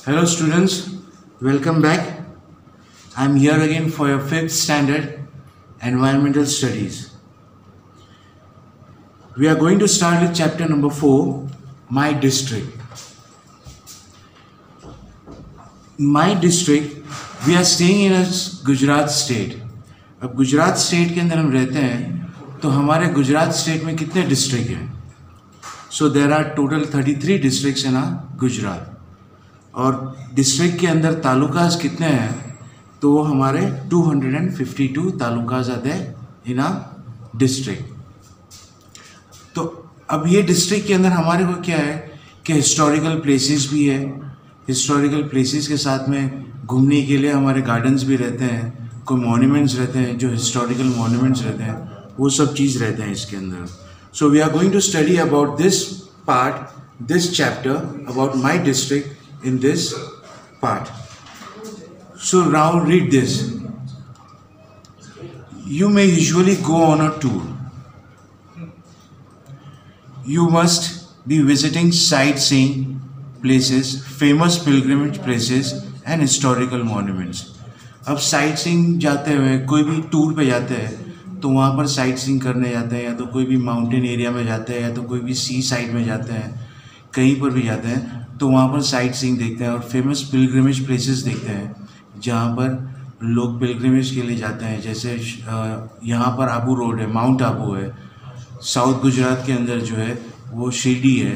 Hello students, welcome back. I am here again for your 5th standard environmental studies. We are going to start with chapter number 4, My District. My district, we are staying in a Gujarat state. अब Gujarat state के अंदर हम रहते हैं तो हमारे Gujarat state में कितने डिस्ट्रिक्ट हैं? So there are total 33 districts in Gujarat. और डिस्ट्रिक्ट के अंदर तालुकास कितने हैं? तो वो हमारे 252 तालुकास आते हैं इन डिस्ट्रिक्ट. तो अब ये डिस्ट्रिक्ट के अंदर हमारे को क्या है कि हिस्टोरिकल प्लेसेस भी है. हिस्टोरिकल प्लेसेस के साथ में घूमने के लिए हमारे गार्डन्स भी रहते हैं, कोई मॉन्यूमेंट्स रहते हैं, जो हिस्टोरिकल मॉन्यूमेंट्स रहते हैं वो सब चीज़ रहते हैं इसके अंदर. So we are going to study about this part, this chapter about my district in this part. So now read this. You may usually go on a tour. You must be visiting sightseeing places, famous pilgrimage places and historical monuments. अब sightseeing जाते हुए कोई भी tour पे जाते हैं तो वहाँ पर sightseeing करने जाते हैं, या तो कोई भी माउंटेन एरिया में जाते हैं, या तो कोई भी सी साइड में जाते हैं, कहीं पर भी जाते हैं तो वहाँ पर साइट सीइंग देखते हैं और फेमस पिलग्रिमेज प्लेसेस देखते हैं जहाँ पर लोग पिलग्रिमेज के लिए जाते हैं. जैसे यहाँ पर आबू रोड है, माउंट आबू है, साउथ गुजरात के अंदर जो है वो शिरडी है.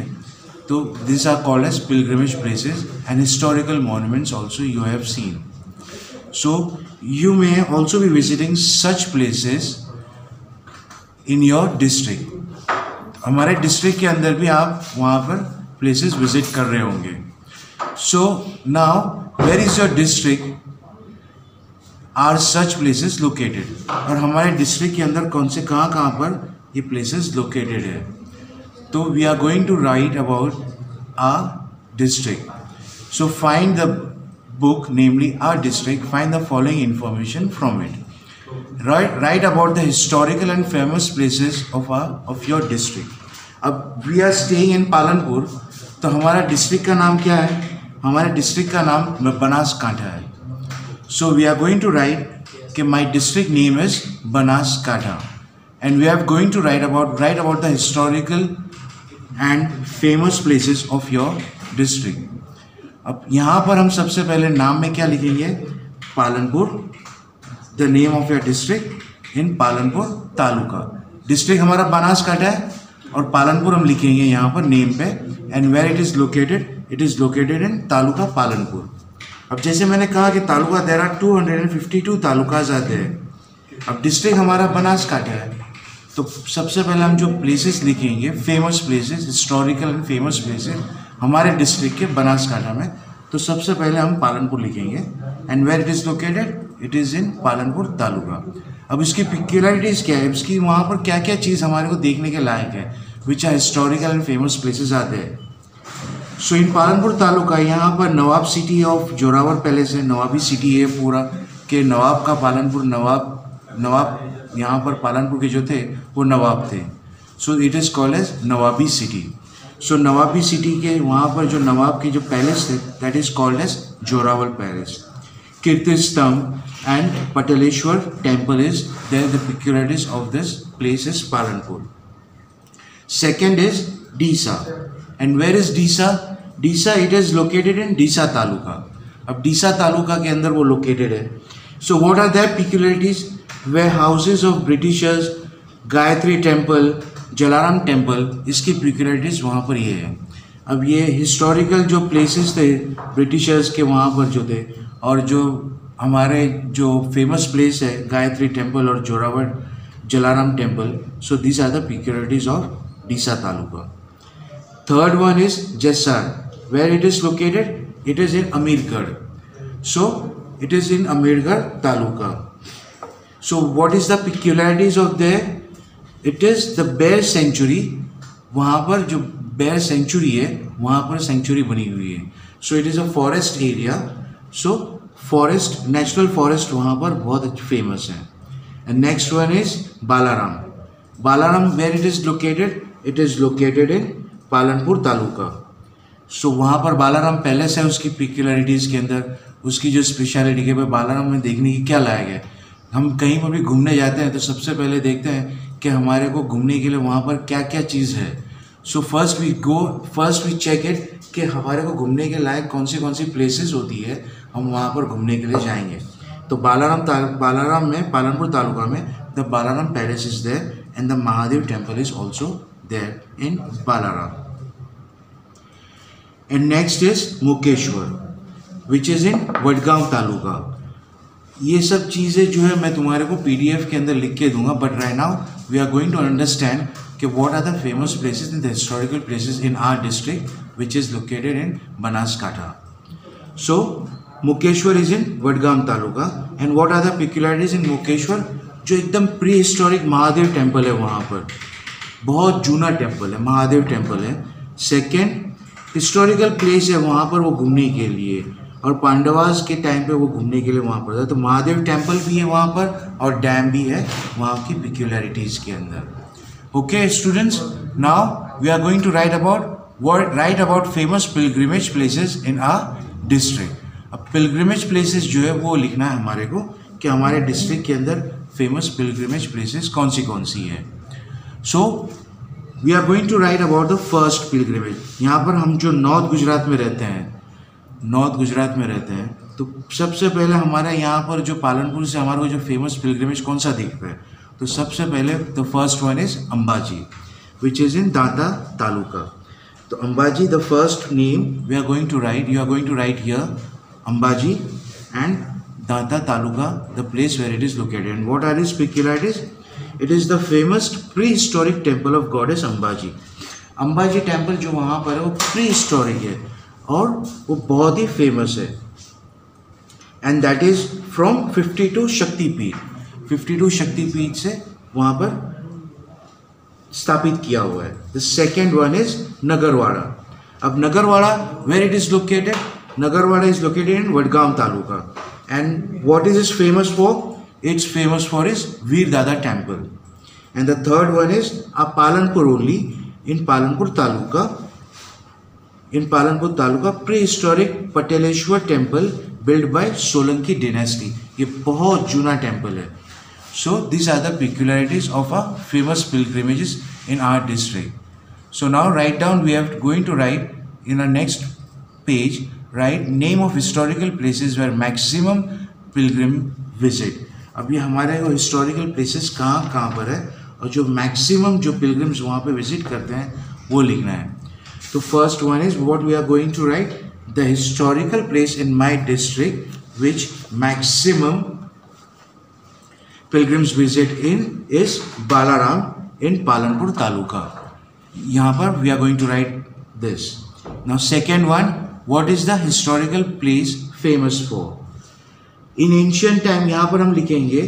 तो this are called as pilgrimage places and historical monuments also you have seen. So you may also be visiting such places in your district. हमारे डिस्ट्रिक्ट के अंदर भी आप वहाँ पर प्लेसेस विजिट कर रहे होंगे. So now where is your district, are such places located. और हमारे डिस्ट्रिक्ट के अंदर कौन से कहाँ पर ये प्लेसेस लोकेटेड है. तो we are going to write about our district. So find the book namely our district, find the following information from it. Write about the historical and famous places of your district. अब we are staying in Palanpur, तो हमारा district का नाम क्या है? हमारे district का नाम बनासकांठा है. So we are going to write कि my district name is Banaskantha and we are going to write about the historical and famous places of your district. अब यहाँ पर हम सबसे पहले नाम में क्या लिखेंगे? Palanpur, the name of your district in Palanpur taluka. District हमारा बनासकांठा है और पालनपुर हम लिखेंगे यहाँ पर नेम पे. And where it is located in taluka Palanpur. अब जैसे मैंने कहा कि तालुका देयर आर 252 तालुकाज आते हैं. अब डिस्ट्रिक्ट हमारा बनासकांठा है तो सबसे पहले हम जो प्लेसेस लिखेंगे, famous places, historical and famous places हमारे डिस्ट्रिक्ट के बनासकांठा में, तो सबसे पहले हम पालनपुर लिखेंगे. And where it is located, it is in Palanpur taluka. अब इसकी पिक्युलरिटीज़ क्या है, इसकी वहाँ पर क्या क्या चीज़ हमारे को देखने के लायक है, which are historical and famous places आते हैं. सो इन पालनपुर तालुका यहाँ पर Nawab city of Zorawar palace है, नवाबी सिटी है पूरा, के नवाब का पालनपुर, नवाब यहाँ पर पालनपुर के जो थे वो नवाब थे. So it is called as nawabi city. सो नवाबी सिटी के वहाँ पर जो नवाब के जो पैलेस थे that is called as Zorawar palace. Kirti Stambh and Pataleshwar temple is there. The peculiarities of this place is Palanpur. Second is Disa. And where is Disa? Disa, it is located in Disa Taluka. अब Disa Taluka के अंदर वो located है. So what are their peculiarities? Where houses of Britishers, Gayatri temple, Jalaram temple, इसकी peculiarities वहाँ पर ये है. अब ये हिस्टोरिकल जो प्लेसेस थे ब्रिटिशर्स के वहाँ पर जो थे, और जो हमारे जो फेमस प्लेस है गायत्री टेम्पल और Zorawar Jalaram temple. So these are the peculiarities of Deesa taluka. Third one is Jessore. Where it is located, it is in Amirgadh. So it is in Amirgadh taluka. So what is the peculiarities of there? It is the bear sanctuary. वहाँ पर जो बेर century है वहाँ पर century बनी हुई है. So it is a forest area. So forest, natural forest वहाँ पर बहुत फेमस है. And next one is Balaram. Balaram where it is located? It is located in Palanpur taluka. So वहाँ पर बालाराम पैलेस है, उसकी पिक्युलरिटीज़ के अंदर उसकी जो स्पेशलिटी के भाई बालाराम में देखने की क्या लायक है। हम कहीं पर भी घूमने जाते हैं तो सबसे पहले देखते हैं कि हमारे को घूमने के लिए वहाँ पर क्या क्या चीज़ है। So first we check it कि हमारे को घूमने के लायक कौन सी प्लेसेस होती है, हम वहाँ पर घूमने के लिए जाएंगे। तो बालाराम में पालनपुर तालुका में the Balaram palace is there and the Mahadev temple is also there in Balaram. And next is Mukeshwar which is in Vadgaon taluka. ये सब चीज़ें जो है मैं तुम्हारे को PDF के अंदर लिख के दूंगा, but right now we are going to understand कि what are the famous places in the historical places in our district which is located in Banaskantha. So Mukeshwar is in Vadgam taluka and what are the peculiarities in Mukeshwar, जो एकदम pre historic Mahadev temple है, वहाँ पर बहुत जूना temple है, Mahadev temple है। Second historical place है वहाँ पर वो घूमने के लिए, और पांडवास के टाइम पे वो घूमने के लिए वहाँ पर था। तो महादेव टेम्पल भी है वहाँ पर और डैम भी है वहाँ की पिक्युलरिटीज़ के अंदर। Okay students, now we are going to write about famous pilgrimage places in our district. अब पिलग्रिमेज प्लेसेस जो है वो लिखना है हमारे को कि हमारे डिस्ट्रिक्ट के अंदर फेमस पिलग्रिमेज प्लेसेस कौन सी है। So we are going to write about the first pilgrimage. यहाँ पर हम जो नॉर्थ गुजरात में रहते हैं तो सबसे पहले हमारा यहाँ पर जो पालनपुर से हमारा जो फेमस पिलग्रिमेज कौन सा दिखता है, तो सबसे पहले the first one is Ambaji which is in Danta taluka. तो Ambaji the first name you are going to write here Ambaji and Danta taluka the place where it is located and what are is peculiarities. It is the famous prehistoric temple of goddess Ambaji. Ambaji temple जो वहाँ पर है वो pre historic है और वो बहुत ही फेमस है and that is from 52 Shaktipeeth से वहाँ पर स्थापित किया हुआ है। The second one is Nagarwada. अब Nagarwada where it is located, Nagarwada is located in Vadgam taluka and what is is famous for, it's famous for its Veer Dada temple. And the third one is Palanpur only in Palanpur Taluka prehistoric Pateleshwar temple built by Solanki dynasty. ये बहुत जूना temple है. So these are the peculiarities of our famous pilgrimages in our district. So now write down, we are going to write in our next page, write name of historical places where maximum pilgrim visit. अब ये हमारे वो historical places कहाँ पर है और जो maximum जो पिलग्रिम्स वहाँ पे विजिट करते हैं वो लिखना है। तो first one is what we are going to write, the historical place in my district which maximum pilgrims visit in is Balaram in Palanpur taluka. यहाँ पर we are going to write this. Now second one, what is the historical place famous for. In ancient time यहाँ पर हम लिखेंगे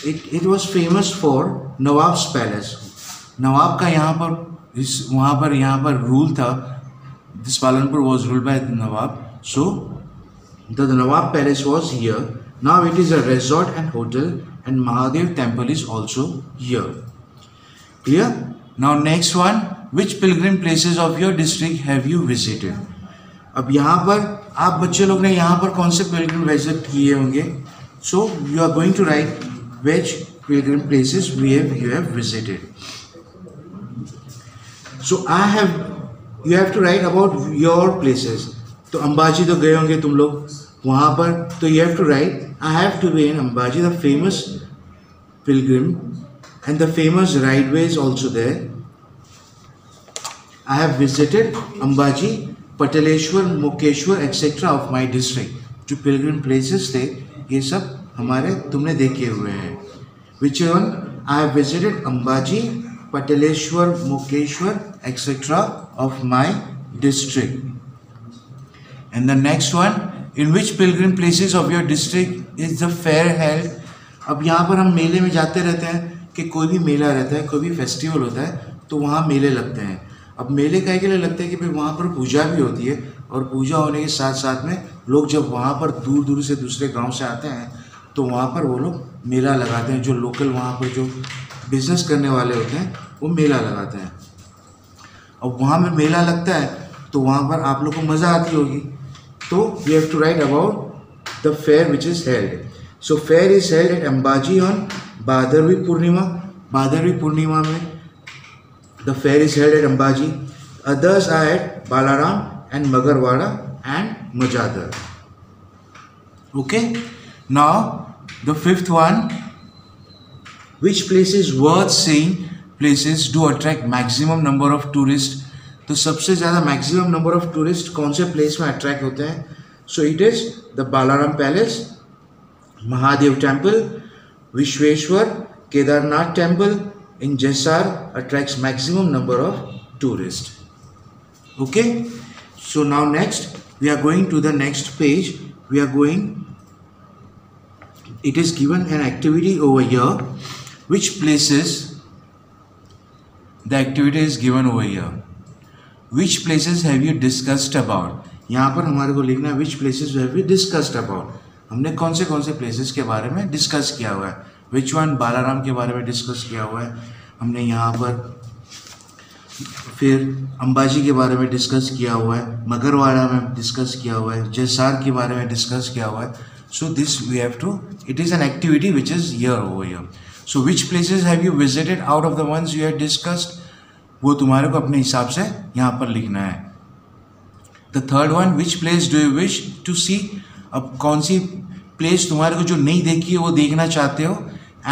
it was famous for nawabs palace. नवाब का यहाँ पर रूल था। This Palanpur was ruled by Nawab, so the Nawab palace was here. Now it is a resort and hotel and Mahadev temple is also here. Clear? Now next one, which pilgrim places of your district have you visited? अब यहाँ पर आप बच्चे लोग ने यहाँ पर कौन से पिलग्रिम विजिट किए होंगे। So you are going to write which pilgrim places you have visited. So you have to write about your places. तो अंबाजी तो गए होंगे तुम लोग वहाँ पर, तो you have to write I have to be in Ambaji, the famous pilgrim and the famous ride is also there. I have visited Ambaji, Pataleshwar, Mukeshwar etcetera of my district. जो पिलग्रिम प्लेसेस थे ये सब हमारे तुमने देखे हुए हैं। Which one, I have visited Ambaji, Pataleshwar, Mukeshwar etcetera of my district. And the next one, in which pilgrim places of your district is the fair held. अब यहाँ पर हम मेले में जाते रहते हैं कि कोई भी मेला रहता है, कोई भी फेस्टिवल होता है तो वहाँ मेले लगते हैं। अब मेले काहे के लिए लगते हैं कि भाई वहाँ पर पूजा भी होती है और पूजा होने के साथ साथ में लोग जब वहाँ पर दूर दूर से दूसरे गांव से आते हैं तो वहाँ पर वो लोग मेला लगाते हैं। जो लोकल वहाँ पर जो बिजनेस करने वाले होते हैं वो मेला लगाते हैं। अब वहाँ में मेला लगता है तो वहाँ पर आप लोग को मज़ा आती होगी। तो we have to write about the fair which is held. So fair is held at Ambaji on Bhadarvi Purnima. Bhadarvi Purnima में the fair is held at Ambaji. Others are at Balaram and Magarwada and Majadar. Okay, now the fifth one, which places worth seeing places do attract maximum number of tourists। तो सबसे ज़्यादा maximum number of tourist कौन से place में attract होते हैं? So it is the Balaram palace, Mahadev temple, Vishweshwar, Kedarnath temple in Jessore attracts maximum number of tourist. Okay, so now next we are going to the next page. We are going, it is given an activity over here, which places, the activity is given over here, which places have you discussed about। यहाँ पर हमारे को लिखना है which places have you discussed about। हमने कौन से places के बारे में डिस्कस किया हुआ है। which one, बालाराम के बारे में डिस्कस किया हुआ है हमने यहाँ पर। फिर अंबाजी के बारे में डिस्कस किया हुआ है, मगरवाड़ा में डिस्कस किया हुआ है, जैसार के बारे में डिस्कस किया हुआ है। So this we have to, it is an activity which is here over here. So which places have you visited out of the ones you had discussed? वो तुम्हारे को अपने हिसाब से यहाँ पर लिखना है। The third one, which place do you wish to see? अब कौन सी प्लेस तुम्हारे को जो नहीं देखी है वो देखना चाहते हो।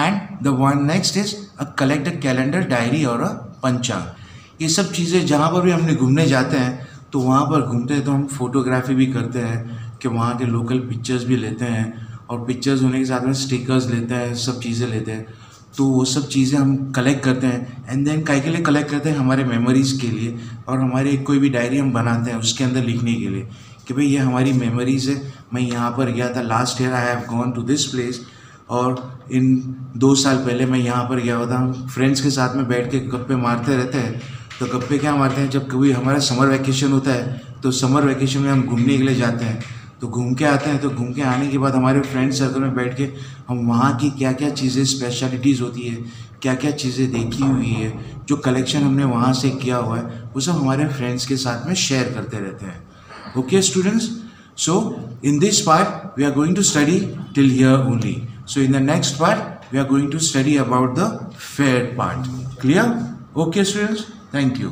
And the one next is a collect a calendar, diary और a पंचांग। ये सब चीज़ें जहाँ पर भी हमने घूमने जाते हैं तो वहाँ पर घूमते हैं तो हम फोटोग्राफी भी करते हैं कि वहाँ के लोकल पिक्चर्स भी लेते हैं, और पिक्चर्स होने के साथ में स्टिकर्स लेते हैं, सब चीज़ें लेते हैं। तो वो सब चीज़ें हम कलेक्ट करते हैं एंड देन काहे के लिए कलेक्ट करते हैं? हमारे मेमोरीज़ के लिए, और हमारे कोई भी डायरी हम बनाते हैं उसके अंदर लिखने के लिए कि भाई ये हमारी मेमोरीज़ है, मैं यहाँ पर गया था, last year I have gone to this place, और इन 2 साल पहले मैं यहाँ पर गया हुआ था। हम फ्रेंड्स के साथ में बैठ के गप्पे मारते रहते हैं। तो गप्पे क्या मारते हैं? जब कभी हमारा समर वैकेशन होता है तो समर वैकेशन में हम घूमने के लिए जाते हैं, तो घूम के आते हैं। तो घूम के आने के बाद हमारे फ्रेंड सर्कल में बैठ के हम वहाँ की क्या क्या चीज़ें, स्पेशलिटीज़ होती है, क्या क्या चीज़ें देखी हुई है, जो कलेक्शन हमने वहाँ से किया हुआ है, वो सब हमारे फ्रेंड्स के साथ में शेयर करते रहते हैं। Okay students, so in this part we are going to study till here only. So in the next part we are going to study about the fair part. Clear? Okay students, thank you.